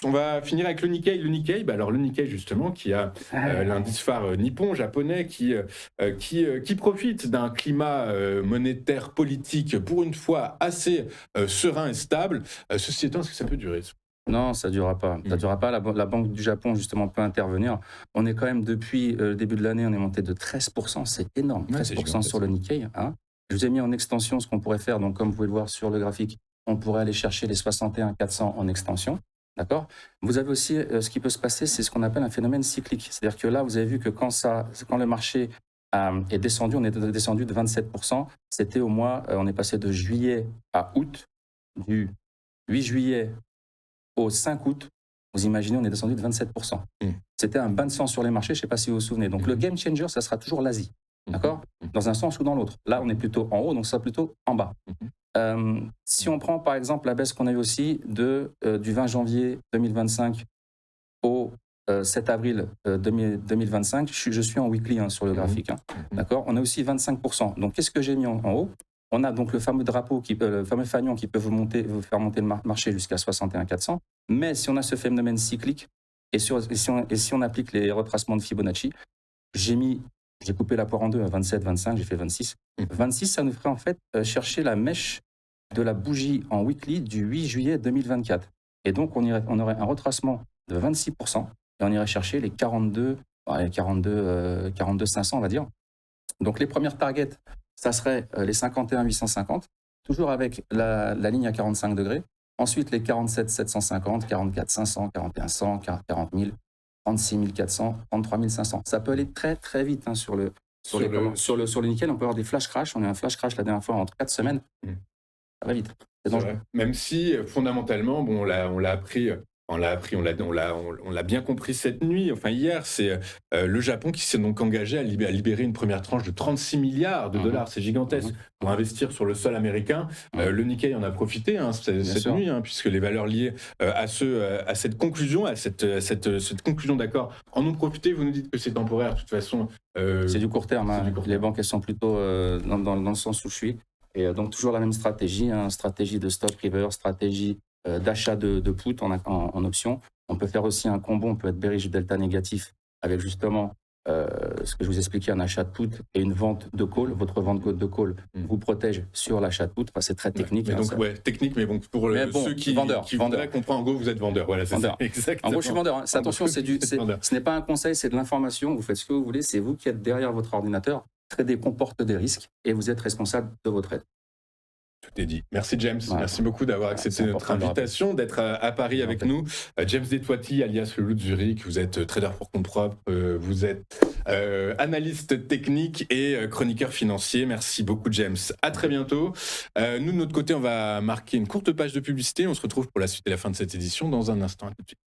On va finir avec le Nikkei. Le Nikkei, alors le Nikkei justement, qui a l'indice phare nippon, japonais, qui profite d'un climat monétaire politique pour une fois assez serein et stable. Ceci étant, est-ce que ça peut durer? Non, ça ne durera pas. Ça Mm. durera pas. La Banque du Japon, justement, peut intervenir. On est quand même, depuis le début de l'année, on est monté de 13%. C'est énorme. Ouais, c'est 13% sur gigantesque. le Nikkei. Hein. Je vous ai mis en extension ce qu'on pourrait faire. Donc, comme vous pouvez le voir sur le graphique, on pourrait aller chercher les 61 400 en extension. D'accord. Vous avez aussi, ce qui peut se passer, c'est ce qu'on appelle un phénomène cyclique. C'est-à-dire que là, vous avez vu que quand le marché est descendu, on est descendu de 27%. C'était au mois, on est passé de juillet à août, du 8 juillet au 5 août, vous imaginez, on est descendu de 27%. Mm. C'était un bain de sang sur les marchés, je ne sais pas si vous vous souvenez. Donc le game changer, ça sera toujours l'Asie, d'accord? Dans un sens ou dans l'autre. Là, on est plutôt en haut, donc ça sera plutôt en bas. Si on prend par exemple la baisse qu'on a eu aussi du 20 janvier 2025 au 7 avril 2025, je suis en weekly sur le graphique, d'accord? On a aussi 25%. Donc qu'est-ce que j'ai mis en haut? On a donc le fameux drapeau, le fameux fanion qui peut vous faire monter le marché jusqu'à 61 400. Mais si on a ce phénomène cyclique et si on applique les retracements de Fibonacci, j'ai coupé la poire en deux à 27, 25, j'ai fait 26. 26, ça nous ferait en fait chercher la mèche de la bougie en weekly du 8 juillet 2024. Et donc, on aurait un retracement de 26% et on irait chercher les 42 500, on va dire. Donc, les premières targets, ça serait les 51 850, toujours avec la ligne à 45 degrés. Ensuite, les 47 750, 44 500, 41 100, 40 000, 36 400, 33 500. Ça peut aller très, très vite sur le nickel. On peut avoir des flash crash. On a eu un flash crash la dernière fois en 4 semaines. Ça va vite. C'est dangereux. Vrai. Même si, fondamentalement, bon, on l'a bien compris cette nuit, enfin hier, c'est le Japon qui s'est donc engagé à libérer une première tranche de 36 milliards de dollars, c'est gigantesque, pour investir sur le sol américain. Le Nikkei en a profité cette nuit, puisque les valeurs liées à cette conclusion, à cette conclusion d'accord, en ont profité. Vous nous dites que c'est temporaire, de toute façon. C'est du court terme. Les banques, elles sont plutôt dans le sens où je suis. Et donc, toujours la même stratégie, stratégie de stop river, stratégie d'achat de put en option. On peut faire aussi un combo, on peut être bearish delta négatif avec justement ce que je vous expliquais, un achat de put et une vente de call. Votre vente de call vous protège sur l'achat de put. Enfin, c'est très technique. Mais donc, technique, mais bon, pour ceux qui voudraient comprendre, en gros, vous êtes vendeur. Voilà, c'est ça. Exactement. En gros, je suis vendeur. Attention, ce n'est pas un conseil, c'est de l'information. Vous faites ce que vous voulez, c'est vous qui êtes derrière votre ordinateur. Trader comporte des risques et vous êtes responsable de vos trades. Tout est dit. Merci James. Ouais. Merci beaucoup d'avoir accepté notre invitation, d'être à Paris avec nous. James Detoiti, alias le Loup de Zurich. Vous êtes trader pour compte propre, vous êtes analyste technique et chroniqueur financier. Merci beaucoup James. À très bientôt. Nous, de notre côté, on va marquer une courte page de publicité. On se retrouve pour la suite et la fin de cette édition dans un instant. À tout de suite.